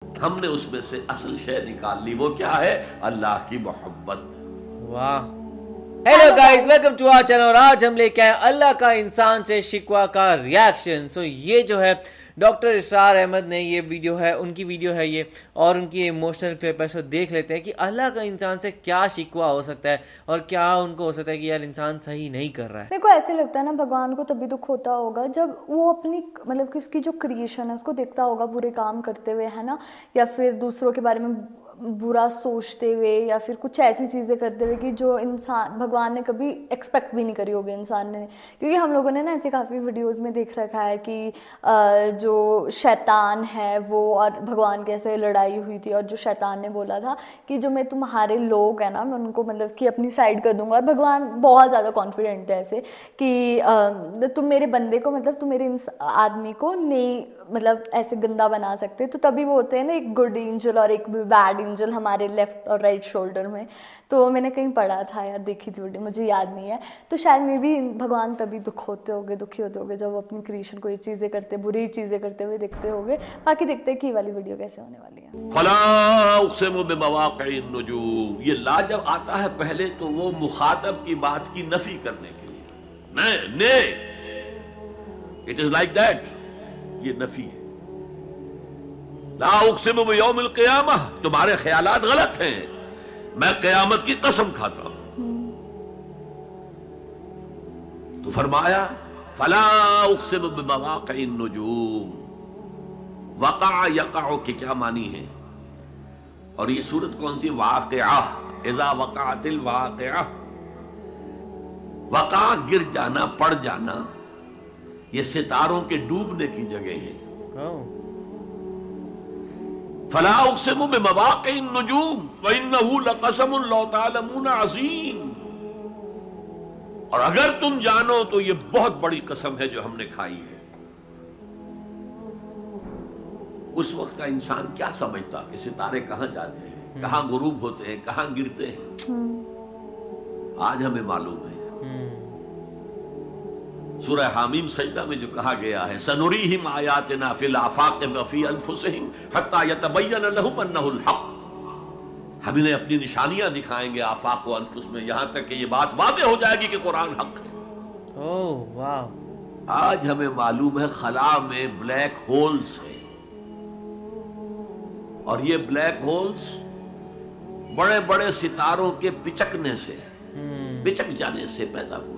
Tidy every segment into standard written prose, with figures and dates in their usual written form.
ہم نے اس میں سے اصل شے نکال لی، وہ کیا ہے؟ اللہ کی محبت۔ واہ، hello guys, welcome to our channel. اور آج ہم لے کے آئے اللہ کا انسان سے شکوہ کا ریاکشن۔ یہ جو ہے ڈاکٹر اسرار احمد نے یہ ویڈیو ہے، ان کی ویڈیو ہے یہ، اور ان کی ایموشنل کلپ ہے۔ سو دیکھ لیتے ہیں کہ اللہ کا انسان سے کیا شکوہ ہو سکتا ہے اور کیا ان کو ہو سکتا ہے کہ یار انسان صحیح نہیں کر رہا ہے۔ میرے کو ایسے لگتا ہے نا، بھگوان کو تبھی دکھ ہوتا ہوگا جب وہ اپنی مطلب کہ اس کی جو کریشن ہے اس کو دیکھتا ہوگا برے کام کرتے ہوئے، ہے نا، یا پھر دوسروں کے بارے میں برا سوچتے ہوئے، یا پھر کچھ ایسی چیزیں کرتے ہوئے کہ جو انسان بھگوان نے کبھی ایکسپیکٹ بھی نہیں کری ہوگی انسان نے۔ کیونکہ ہم لوگوں نے نا ایسے کافی ویڈیوز میں دیکھ رکھا ہے کہ جو شیطان ہے وہ اور بھگوان کی ایسے لڑائی ہوئی تھی، اور جو شیطان نے بولا تھا کہ جو میں تمہارے لوگ ہیں نا میں ان کو مطلب کہ اپنی سائڈ کر دوں گا، اور بھگوان بہت زیادہ کانفیڈنٹ ہے ایسے کہ تم میرے بندے کو مطلب تم میرے آدمی کو نہیں مطلب ایسے گندا بنا سکتے۔ تو تبھی وہ ہوتے ہیں نا، ایک گڈ اینجل اور ایک بیڈ اینجل ہمارے لیفٹ اور رائٹ شولڈر میں۔ تو میں نے کہیں پڑھا تھا یار، دیکھی تھی ویڈیو، مجھے یاد نہیں ہے۔ تو شاید میں بھی بھگوان تبھی دکھی ہوتے ہوگے جب وہ اپنی کریشن کو یہ چیزیں کرتے، بری چیزیں کرتے ہوئے دیکھتے ہوگے۔ باقی دیکھتے ہیں کہ یہ والی ویڈیو کیسے ہونے والی ہے۔ فلا اقسم بمواقع النجوم، یہ لا جب آتا ہے پہلے تو وہ مخاطب کی بات کی نفی کرنے کے لیے، اٹ از لائک دیٹ، یہ نفی ہے۔ لا اقسم بیوم القیامہ، تمہارے خیالات غلط ہیں، میں قیامت کی قسم کھاتا ہوں۔ تو فرمایا فلا اقسم بمواقع النجوم، وقع یقع کے کیا معنی ہے؟ اور یہ سورت کون سی؟ واقعہ، اذا وقعت الواقعہ، وقع گر جانا، پڑ جانا، یہ ستاروں کے ڈوبنے کی جگہ ہے۔ فلا اقسم بمواقع النجوم وانہ لقسم لو تعلمون عظیم، اور اگر تم جانو تو یہ بہت بڑی قسم ہے جو ہم نے کھائی ہے۔ اس وقت کا انسان کیا سمجھتا کہ ستارے کہاں جاتے ہیں، کہاں غروب ہوتے ہیں، کہاں گرتے ہیں؟ آج ہمیں معلوم ہے۔ سورہ حامیم سجدہ میں جو کہا گیا ہے سنریہم آیاتنا فی الآفاق وفی انفسہم حتی یتبین لہم انہ الحق، ہم انہیں اپنی نشانیاں دکھائیں گے آفاق و انفس میں، یہاں تک کہ یہ بات واضح ہو جائے گی کہ قرآن حق ہے۔ آج ہمیں معلوم ہے خلا میں بلیک ہولز ہیں، اور یہ بلیک ہولز بڑے بڑے ستاروں کے پچکنے سے، پچک جانے سے پیدا ہوئے۔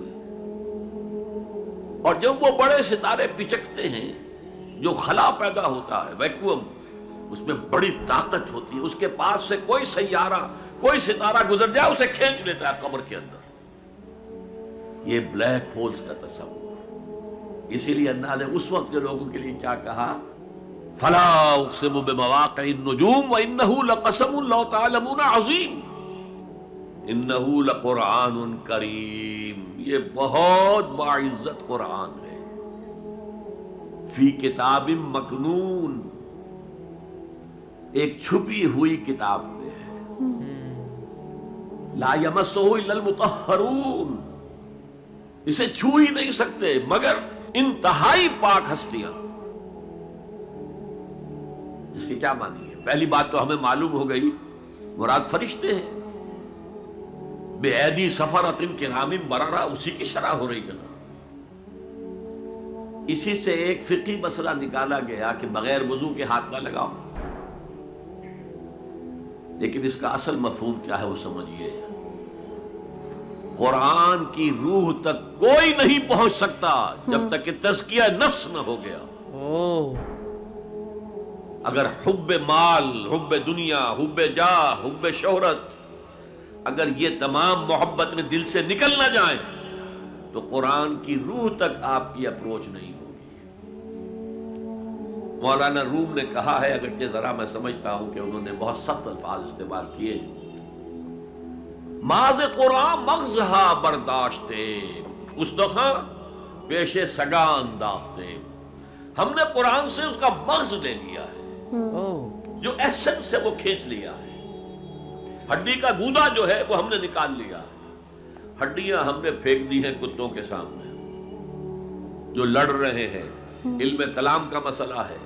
اور جب وہ بڑے ستارے پچکتے ہیں، جو خلا پیدا ہوتا ہے، ویکیوم، اس میں بڑی طاقت ہوتی ہے، اس کے پاس سے کوئی سیارہ، کوئی ستارہ گزر جائے اسے کھینچ لیتا ہے قبر کے اندر۔ یہ بلیک ہولز کا تصور۔ اسی لیے اللہ نے اس وقت کے لوگوں کے لیے کیا کہا؟ فلا اقسم بمواقع النجوم وانہ لقسم لو تعلمون عظیم، انہ لقرآن کریم، یہ بہت باعزت قرآن ہے، فی کتاب مکنون، ایک چھپی ہوئی کتاب میں ہے، لا یمسہ الا المطہرون، اسے چھو ہی نہیں سکتے مگر انتہائی پاک ہستیاں۔ اس کی کیا معنی ہے؟ پہلی بات تو ہمیں معلوم ہو گئی، مراد فرشتے ہیں، بے ایدی سفرۃ کرام بررہ، اسی کی شرح ہو رہی ہے۔ اسی سے ایک فقہی مسئلہ نکالا گیا کہ بغیر وضو کے ہاتھ نہ لگاؤ، لیکن اس کا اصل مفہوم کیا ہے وہ سمجھیے۔ قرآن کی روح تک کوئی نہیں پہنچ سکتا جب تک کہ تزکیہ نفس نہ ہو گیا۔ اگر حب مال، حب دنیا، حب جاہ، حب شہرت، اگر یہ تمام محبت میں دل سے نکل نہ جائیں تو قرآن کی روح تک آپ کی اپروچ نہیں ہوگی۔ مولانا روم نے کہا ہے، اگرچہ ذرا میں سمجھتا ہوں کہ انہوں نے بہت سخت الفاظ استعمال کیے ہیں، ماز قرآن مغزہا برداشتے استخاں پیش سگاں انداختے، ہم نے قرآن سے اس کا مغز لے لیا ہے، جو ایسنس ہے وہ کھینچ لیا ہے، ہڈی کا گودا جو ہے وہ ہم نے نکال لیا ہے، ہڈیاں ہم نے پھینک دی ہیں کتوں کے سامنے جو لڑ رہے ہیں۔ علم کلام کا مسئلہ ہے،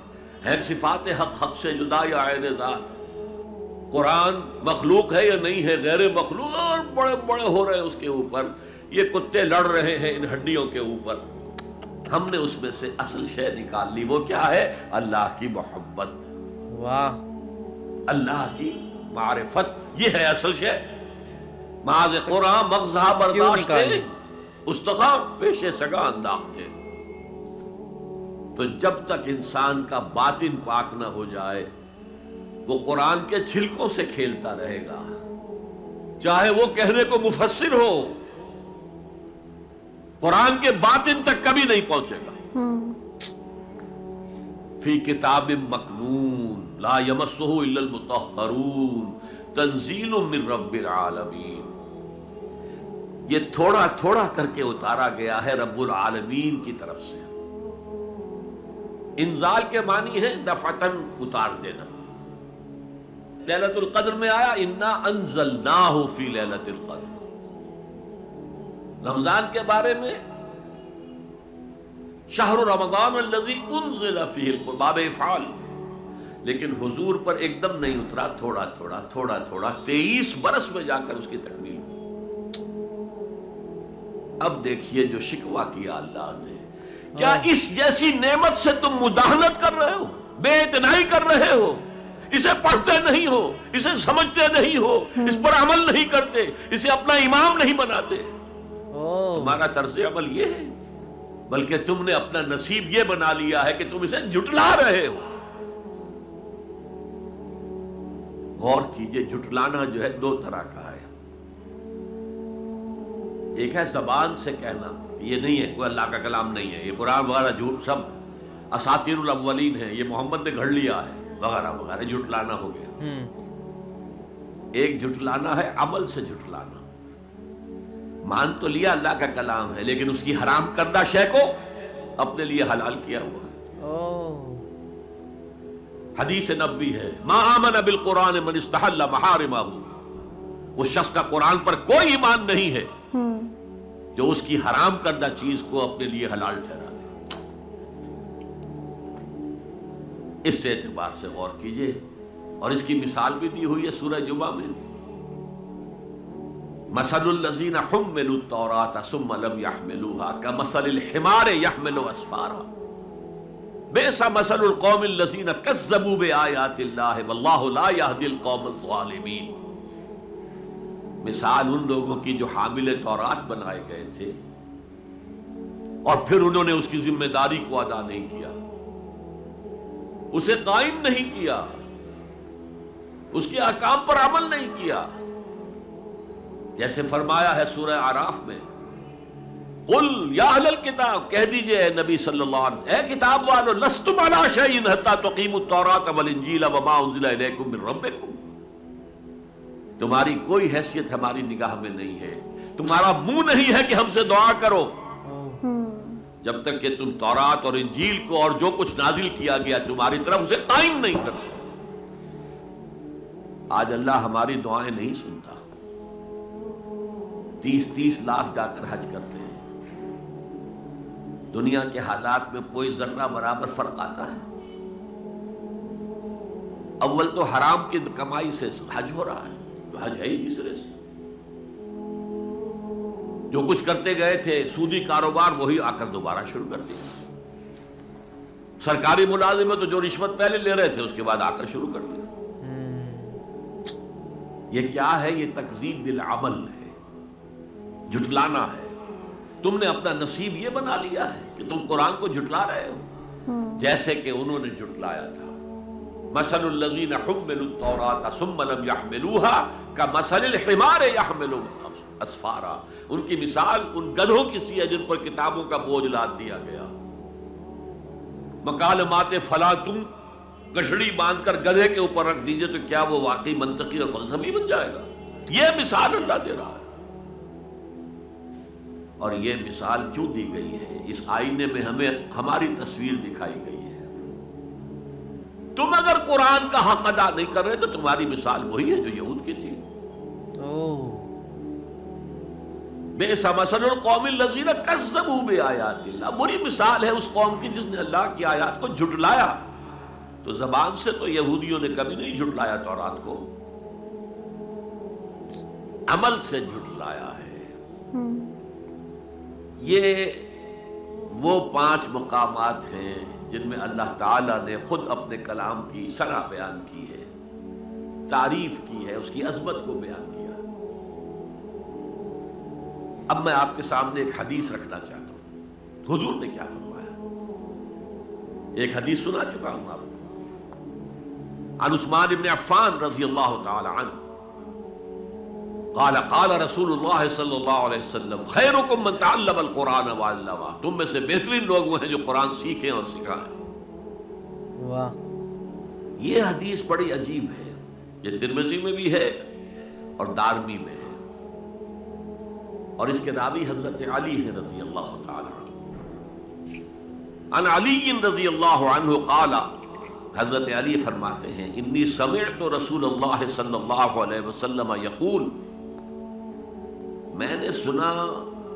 ہے صفات حق حق سے جدا یا عین ذات؟ قرآن مخلوق ہے یا نہیں ہے، غیر مخلوق، اور بڑے بڑے ہو رہے ہیں اس کے اوپر، یہ کتے لڑ رہے ہیں ان ہڈیوں کے اوپر۔ ہم نے اس میں سے اصل شے نکال لی، وہ کیا ہے؟ اللہ کی محبت، واہ، اللہ کی معرفت، یہ ہے اصل شے۔ معاذ قرآن مغزہ برداشت استخا پیش سگا انداختے۔ تو جب تک انسان کا باطن پاک نہ ہو جائے وہ قرآن کے چھلکوں سے کھیلتا رہے گا، چاہے وہ کہنے کو مفسر ہو، قرآن کے باطن تک کبھی نہیں پہنچے گا۔ فی کتاب مکنون لا یمسہ الا المطہرون تنزیل من رب العالمین، یہ تھوڑا تھوڑا کر کے اتارا گیا ہے رب العالمین کی طرف سے۔ انزال کے معنی ہے دفعتاً اتار دینا۔ لیلۃ القدر میں آیا انا انزلناہ فی لیلۃ القدر۔ رمضان کے بارے میں شہر رمضان الذی انزل فیہ القرآن، باب افعال، لیکن حضور پر ایک دم نہیں اترا، تھوڑا تھوڑا تھوڑا تھوڑا 23 برس میں جا کر اس کی تکمیل ہوئی۔ اب دیکھیے جو شکوہ کیا اللہ نے، کیا اس جیسی نعمت سے تم مداہنت کر رہے ہو، بے اعتنائی کر رہے ہو، اسے پڑھتے نہیں ہو، اسے سمجھتے نہیں ہو، اس پر عمل نہیں کرتے، اسے اپنا امام نہیں بناتے؟ تمہارا طرز عمل یہ ہے، بلکہ تم نے اپنا نصیب یہ بنا لیا ہے کہ تم اسے جھٹلا رہے ہو۔ غور کیجئے، جھٹلانا جو ہے دو طرح کا ہے۔ ایک ہے زبان سے کہنا یہ نہیں ہے، کوئی اللہ کا کلام نہیں ہے، یہ قرآن وغیرہ جھوٹ سب اساطیر الاولین ہے، یہ محمد نے گھڑ لیا ہے وغیرہ وغیرہ، جھٹلانا ہو گیا۔ ایک جھٹلانا ہے عمل سے جھٹلانا، مان تو لیا اللہ کا کلام ہے لیکن اس کی حرام کردہ شے کو اپنے لیے حلال کیا ہوا۔ حدیث نبوی ہے ما آمن بالقرآن من استحل محارمہ، وہ شخص کا قرآن پر کوئی ایمان نہیں ہے جو اس کی حرام کردہ چیز کو اپنے لیے حلال ٹھہرا دے۔ اس سے اعتبار سے غور کیجئے، اور اس کی مثال بھی دی ہوئی ہے سورہ جمعہ میں، مثل الذین حملوا التوراۃ ثم لم يحملوها كمثل الحمار يحمل اسفارا بئس مثل القوم الذین کذبوا بآیات اللہ واللہ لا یہدی القوم الظالمین۔ مثال ان لوگوں کی جو حامل تورات بنائے گئے تھے اور پھر انہوں نے اس کی ذمہ داری کو ادا نہیں کیا، اسے قائم نہیں کیا، اس کے احکام پر عمل نہیں کیا۔ جیسے فرمایا ہے سورہ اعراف میں، قل یا اہل الکتاب، کہہ دیجئے اے نبی صلی اللہ علیہ وسلم، اے کتاب والو، لستم علی شیء حتی تقیموا التوراۃ والانجیل وما انزل الیکم من ربکم، تمہاری کوئی حیثیت ہماری نگاہ میں نہیں ہے، تمہارا منہ نہیں ہے کہ ہم سے دعا کرو جب تک کہ تم تورات اور انجیل کو اور جو کچھ نازل کیا گیا تمہاری طرف اسے قائم نہیں کرتے۔ آج اللہ ہماری دعائیں نہیں سنتا، 30 لاکھ جا کر حج کرتے ہیں، دنیا کے حالات میں کوئی ذرہ برابر فرق آتا ہے؟ اول تو حرام کی کمائی سے حج ہو رہا ہے، تو حج ہے ہی اس طرح سے۔ جو کچھ کرتے گئے تھے سودی کاروبار وہی آ کر دوبارہ شروع کر دیا، سرکاری ملازم تو جو رشوت پہلے لے رہے تھے اس کے بعد آ کر شروع کر دیا۔ یہ کیا ہے؟ یہ تکذیب بالعمل ہے، جھٹلانا ہے۔ تم نے اپنا نصیب یہ بنا لیا ہے کہ تم قرآن کو جھٹلا رہے ہو جیسے کہ انہوں نے جھٹلایا تھا۔ مثل الذین حملوا التوراۃ ثم لم يحملوها كمثل الحمار يحمل اسفارا، ان کی مثال ان گدھوں کی سی ہے جن پر کتابوں کا بوجھ لاد دیا گیا۔ مکالمات فلاں تم گٹھڑی باندھ کر گدھے کے اوپر رکھ دیجئے تو کیا وہ واقعی منطقی اور فلسفی بن جائے گا؟ یہ مثال اللہ دے رہا ہے۔ اور یہ مثال کیوں دی گئی ہے؟ اس آئینے میں ہمیں ہماری تصویر دکھائی گئی ہے۔ تم اگر قرآن کا حق ادا نہیں کر رہے تو تمہاری مثال وہی ہے جو یہود کی تھی۔ بئس مثل القوم الذین کذبوا بآیات اللہ، بری مثال ہے اس قوم کی جس نے اللہ کی آیات کو جھٹلایا۔ تو زبان سے تو یہودیوں نے کبھی نہیں جھٹلایا تورات کو، عمل سے جھٹلایا ہے۔ یہ وہ 5 مقامات ہیں جن میں اللہ تعالیٰ نے خود اپنے کلام کی شرح بیان کی ہے، تعریف کی ہے، اس کی عظمت کو بیان کیا۔ اب میں آپ کے سامنے ایک حدیث رکھنا چاہتا ہوں، حضور نے کیا فرمایا۔ ایک حدیث سنا چکا ہوں آپ کو، عن عثمان بن عفان رضی اللہ تعالی عنہ قال قال رسول اللہ صلی اللہ علیہ وسلم خیرکم من تعلم القرآن وعلمہ، تم میں سے بہترین لوگ وہ ہیں جو قرآن سیکھیں اور سکھائیں۔ واہ، یہ حدیث بڑی عجیب ہے، یہ ترمذی میں بھی ہے اور دارمی میں ہے، اور اس کے راوی حضرت علی ہیں رضی اللہ تعالی عنہ۔ عن علی رضی اللہ عنہ قال، حضرت علی فرماتے ہیں انی سمعت رسول اللہ صلی اللہ علیہ وسلم یقول، میں نے سنا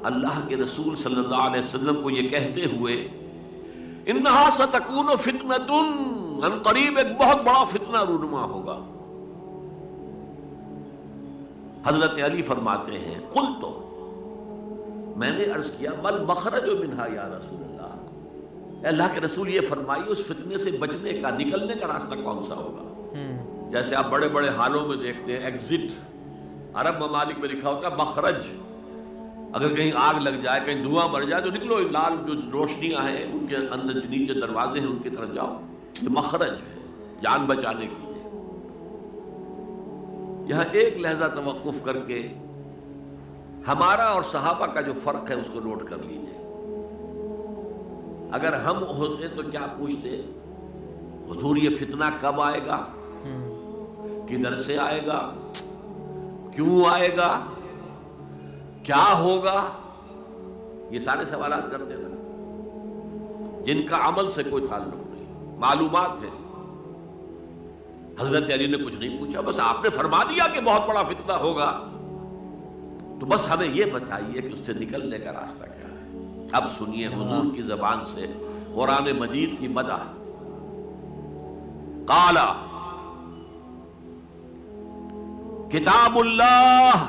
اللہ کے رسول صلی اللہ علیہ وسلم کو یہ کہتے ہوئے، انہا ستکون فتنۃ، ان قریب ایک بہت بڑا فتنہ رونما ہوگا۔ حضرت علی فرماتے ہیں قلت، میں نے عرض کیا مل مخرج منہا یا رسول اللہ، اللہ کے رسول یہ فرمائیے اس فتنے سے بچنے کا، نکلنے کا راستہ کون سا ہوگا؟ جیسے آپ بڑے بڑے حالوں میں دیکھتے ہیں ایگزٹ، عرب ممالک میں لکھا ہوتا ہے مخرج، اگر کہیں آگ لگ جائے، کہیں دھواں مر جائے تو نکلو، لال جو روشنیاں ہیں ان کے اندر جو نیچے دروازے ہیں ان کی طرف جاؤ، یہ مخرج ہے جان بچانے کے لیے۔ یہاں ایک لحظہ توقف کر کے ہمارا اور صحابہ کا جو فرق ہے اس کو نوٹ کر لیجئے۔ اگر ہم ہوتے تو کیا پوچھتے، حضور یہ فتنہ کب آئے گا، کدھر سے آئے گا، کیوں آئے گا، کیا ہوگا، یہ سارے سوالات کرتے ہیں جن کا عمل سے کوئی تعلق نہیں، معلومات ہیں۔ حضرت علی نے کچھ نہیں پوچھا، بس آپ نے فرما دیا کہ بہت بڑا فتنہ ہوگا، تو بس ہمیں یہ بتائیے کہ اس سے نکلنے کا راستہ کیا ہے۔ اب سنیے حضور کی زبان سے قرآن مجید کی مدح۔ قال کتاب اللہ،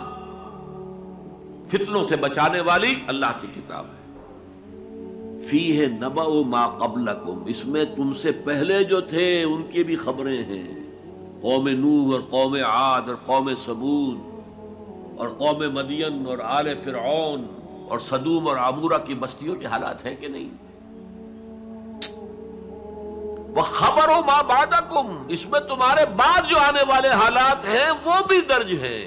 فتنوں سے بچانے والی اللہ کی کتاب ہے، فیہ نبأ ما قبلکم، اس میں تم سے پہلے جو تھے ان کی بھی خبریں ہیں، قوم نوح اور قوم عاد اور قوم ثمود اور قوم مدین اور آل فرعون اور سدوم اور عمورہ کی بستیوں کے حالات ہیں کہ نہیں؟ وَخَبَرُ مَا بَعْدَكُمْ، اس میں تمہارے بعد جو آنے والے حالات ہیں وہ بھی درج ہیں،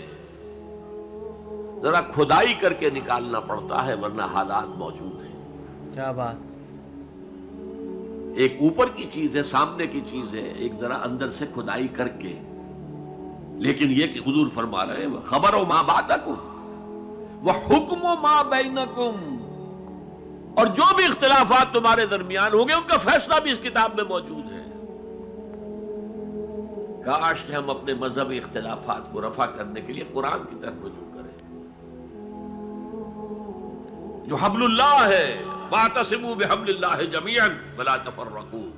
ذرا کھدائی کر کے نکالنا پڑتا ہے ورنہ حالات موجود ہیں۔ کیا بات، ایک اوپر کی چیز ہے، سامنے کی چیز ہے، ایک ذرا اندر سے کھدائی کر کے، لیکن یہ کہ حضور فرما رہے ہیں خبر ما بعدکم وحکم ما بینکم، اور جو بھی اختلافات تمہارے درمیان ہوں گے ان کا فیصلہ بھی اس کتاب میں موجود ہے۔ کاش کہ ہم اپنے مذہبی اختلافات کو رفع کرنے کے لیے قرآن کی طرف رجوع کریں، جو حبل اللہ ہے، واعتصموا بحبل اللہ جميعا ولا تفرقوا۔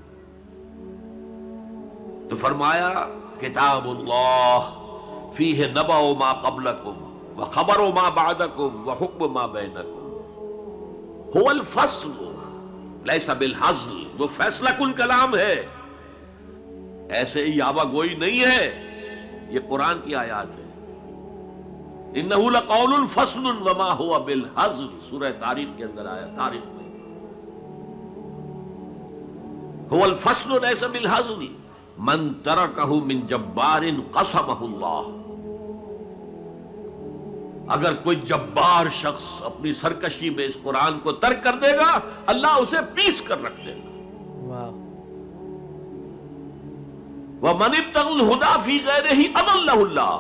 تو فرمایا کتاب اللہ فیہ نبأ ما قبلکم وخبر ما بعدکم وحکم ما بینکم، هو الفصل لیس بالحزل، وہ فیصلہ کن کلام ہے، ایسے ہی یاوہ گوئی نہیں ہے، یہ قرآن کی آیات ہے۔ انہ لقول فصل وما هو بالحزل، سورہ تاریخ کے اندر آیا، تاریخ میں هو الفصل لیس بالحزل من ترکہ من جبار قسمہ اللہ، اگر کوئی جبار شخص اپنی سرکشی میں اس قرآن کو ترک کر دے گا اللہ اسے پیس کر رکھ دے گا۔ وَمَنِ ابْتَغَى الْهُدَى فِي غَيْرِهِ أَضَلَّهُ اللَّهُ،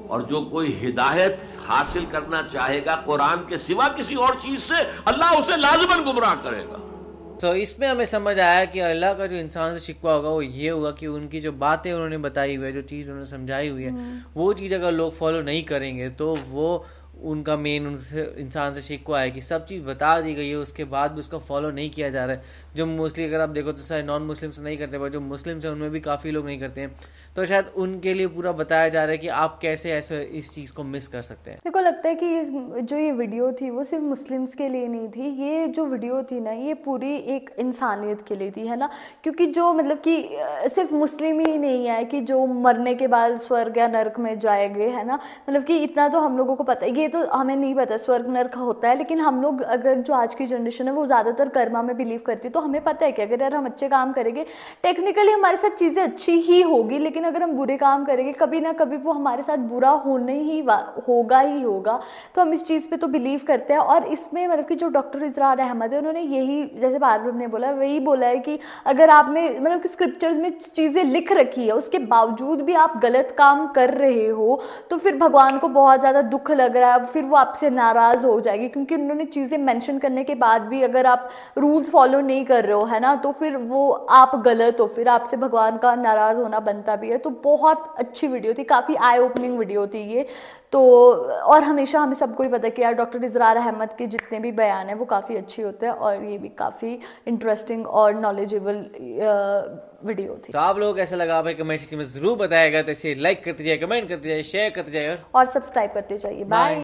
اور جو کوئی ہدایت حاصل کرنا چاہے گا قرآن کے سوا کسی اور چیز سے، اللہ اسے لازماً گمراہ کرے گا۔ تو اس میں ہمیں سمجھ آیا کہ اللہ کا جو انسان سے شکوہ ہوگا وہ یہ ہوگا کہ ان کی جو باتیں انہوں نے بتائی ہوئی ہے، جو چیز انہوں نے سمجھائی ہوئی ہے، وہ چیز اگر لوگ فالو نہیں کریں گے تو وہ ان کا مین انسان سے شکوہ ہے کہ سب چیز بتا دی گئی ہے، اس کے بعد بھی اس کو فالو نہیں کیا جا رہا ہے، جو موسٹلی اگر آپ دیکھو تو سارے نان مسلمس نہیں کرتے، پر جو مسلمس ہیں ان میں بھی کافی لوگ نہیں کرتے ہیں، تو شاید ان کے لیے پورا بتایا جا رہا ہے کہ آپ کیسے ایسے اس چیز کو مس کر سکتے ہیں۔ میرے کو لگتا ہے کہ جو یہ ویڈیو تھی وہ صرف مسلمس کے لیے نہیں تھی، یہ جو ویڈیو تھی نا یہ پوری ایک انسانیت کے لیے تھی، ہے نا، کیونکہ جو مطلب کہ صرف مسلم ہی نہیں ہے کہ جو مرنے کے بعد سورگ یا نرک میں جائے گئے، ہے نا، مطلب کہ اتنا تو ہم لوگوں کو پتہ ہے، یہ تو ہمیں نہیں پتہ سورگ نرک ہوتا ہے، لیکن ہم لوگ اگر جو آج کی جنریشن ہے وہ زیادہ تر کرما میں بلیو کرتی ہے، تو ہمیں پتہ ہے کہ اگر یار ہم اچھے کام کریں گے ٹیکنیکلی ہمارے ساتھ چیزیں اچھی ہی ہوگی، لیکن اگر ہم برے کام کریں گے کبھی نہ کبھی وہ ہمارے ساتھ برا ہوگا ہی ہوگا، تو ہم اس چیز پہ تو بلیو کرتے ہیں۔ اور اس میں مطلب کہ جو ڈاکٹر اسرار احمد ہے انہوں نے یہی جیسے بار نے بولا وہی بولا ہے کہ اگر آپ نے مطلب کہ اسکرپچرز میں چیزیں لکھ رکھی ہے اس کے باوجود بھی آپ غلط کام کر رہے ہو تو پھر بھگوان کو بہت زیادہ دکھ لگ رہا ہے، پھر وہ آپ سے ناراض ہو جائے گی، کیونکہ انہوں نے چیزیں مینشن کرنے کے بعد بھی اگر آپ رولز فالو نہیں کر رہے ہو، ہے نا، تو پھر وہ آپ غلط ہو، پھر آپ سے بھگوان کا ناراض ہونا بنتا بھی ہے۔ تو بہت اچھی ویڈیو تھی، کافی آئی اوپننگ ویڈیو تھی یہ تو، اور ہمیشہ ہمیں سب کو ہی پتہ کہ یار ڈاکٹر اسرار احمد کے جتنے بھی بیان ہیں وہ کافی اچھے ہوتے ہیں، اور یہ بھی کافی انٹرسٹنگ اور نالجیبل ویڈیو تھی۔ تو آپ لوگ کیسا لگا آپ کمنٹ سیکشن میں ضرور بتائے گا، تو اسے لائک کرتے جائے، کمنٹ کرتے جائے، شیئر کرتے جائے اور سبسکرائب کرتے جائیے۔ بائے۔